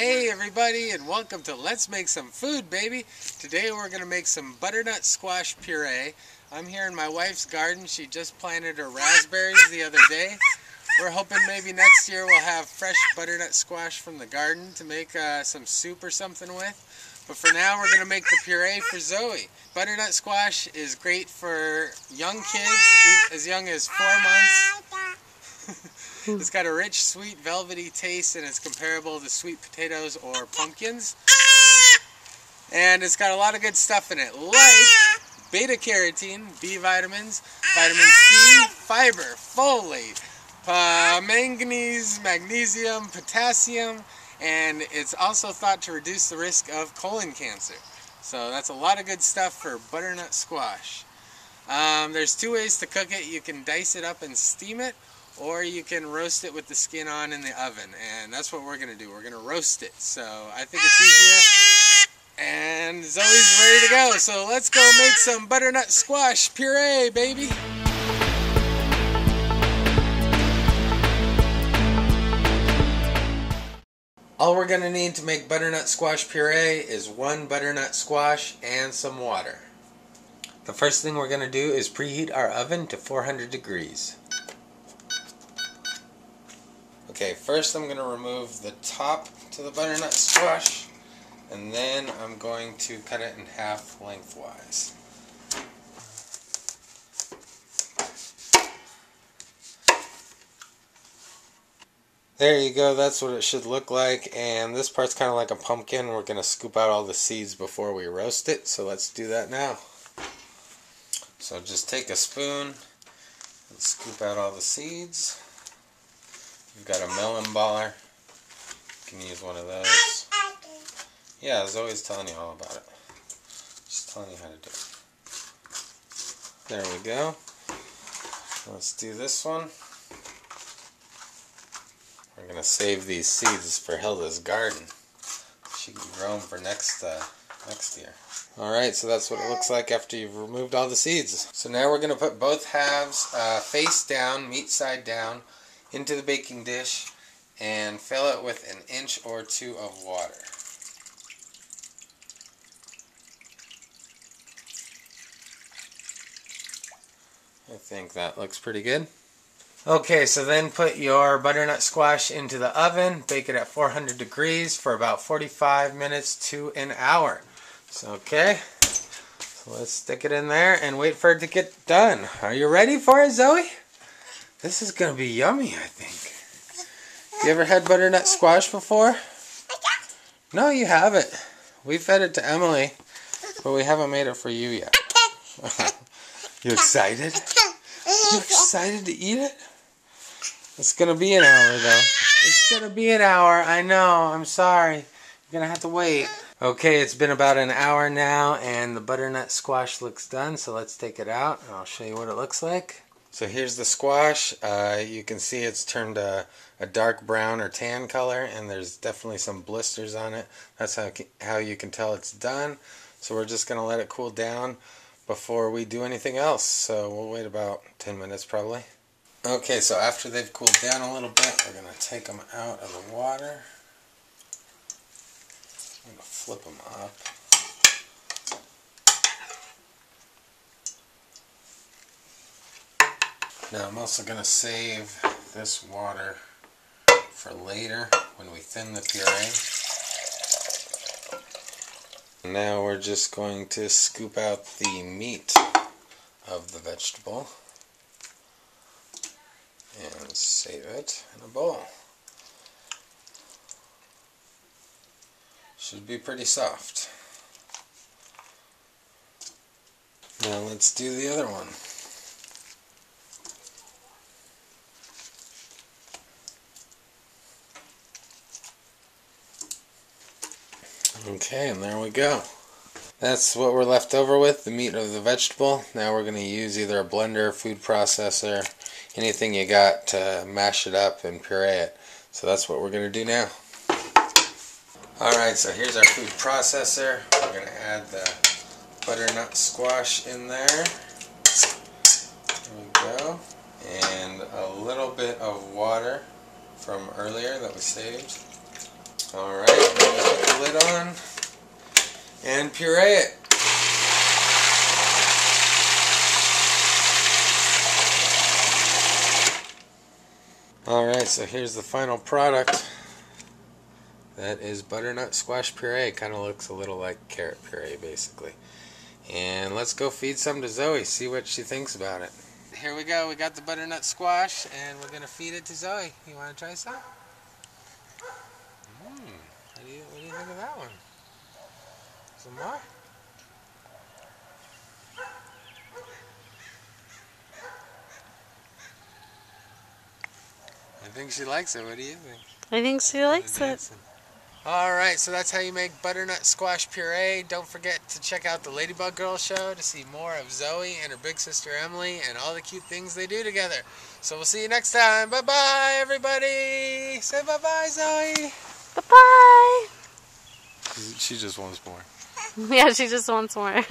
Hey everybody, and welcome to Let's Make Some Food, baby. Today we're going to make some butternut squash puree. I'm here in my wife's garden. She just planted her raspberries the other day. We're hoping maybe next year we'll have fresh butternut squash from the garden to make some soup or something with. But for now we're going to make the puree for Zoe. Butternut squash is great for young kids, as young as 4 months. It's got a rich, sweet, velvety taste, and it's comparable to sweet potatoes or pumpkins. And it's got a lot of good stuff in it, like beta-carotene, B vitamins, vitamin C, fiber, folate, manganese, magnesium, potassium, and it's also thought to reduce the risk of colon cancer. So that's a lot of good stuff for butternut squash. There's 2 ways to cook it. You can dice it up and steam it, or you can roast it with the skin on in the oven, and that's what we're going to do. We're going to roast it, so I think it's easier, and Zoe's ready to go, so let's go make some butternut squash puree, baby! All we're going to need to make butternut squash puree is 1 butternut squash and some water. The first thing we're going to do is preheat our oven to 400 degrees. Okay, first I'm going to remove the top to the butternut squash, and then I'm going to cut it in half lengthwise. There you go, that's what it should look like, and this part's kind of like a pumpkin. We're going to scoop out all the seeds before we roast it, so let's do that now. So just take a spoon and scoop out all the seeds. You've got a melon baller. You can use one of those. Yeah, Zoe's telling you all about it. She's telling you how to do it. There we go. Let's do this one. We're going to save these seeds for Hilda's garden. She can grow them for next year. Alright, so that's what it looks like after you've removed all the seeds. So now we're going to put both halves face down, meat side down, into the baking dish and fill it with 1 inch or 2 of water. I think that looks pretty good. Okay, so then put your butternut squash into the oven, bake it at 400 degrees for about 45 minutes to an hour. So, okay, so let's stick it in there and wait for it to get done. Are you ready for it, Zoe? This is going to be yummy, I think. You ever had butternut squash before? No, you haven't. We fed it to Emily, but we haven't made it for you yet. You excited? You excited to eat it? It's going to be an hour, though. It's going to be an hour. I know. I'm sorry. You're going to have to wait. Okay, it's been about an hour now, and the butternut squash looks done, so let's take it out, and I'll show you what it looks like. So here's the squash. You can see it's turned a dark brown or tan color, and there's definitely some blisters on it. That's how you can tell it's done. So we're just going to let it cool down before we do anything else. So we'll wait about 10 minutes probably. Okay, so after they've cooled down a little bit, we're going to take them out of the water. I'm going to flip them up. Now I'm also going to save this water for later when we thin the puree. Now we're just going to scoop out the meat of the vegetable and save it in a bowl. Should be pretty soft. Now let's do the other one. Okay, and there we go. That's what we're left over with, the meat of the vegetable. Now we're going to use either a blender, food processor, anything you got to mash it up and puree it. So that's what we're going to do now. Alright, so here's our food processor. We're going to add the butternut squash in there. There we go. And a little bit of water from earlier that we saved. Alright, lid on and puree it. Alright, so here's the final product. That is butternut squash puree. Kind of looks a little like carrot puree, basically. And let's go feed some to Zoe, see what she thinks about it. Here we go, we got the butternut squash, and we're going to feed it to Zoe. You want to try some? What do you think of that one? Some more? I think she likes it. What do you think? I think she likes it. Alright, so that's how you make butternut squash puree. Don't forget to check out the Ladybug Girl show to see more of Zoe and her big sister Emily and all the cute things they do together. So we'll see you next time. Bye-bye, everybody. Say bye-bye, Zoe. Bye-bye. She just wants more. Yeah, she just wants more.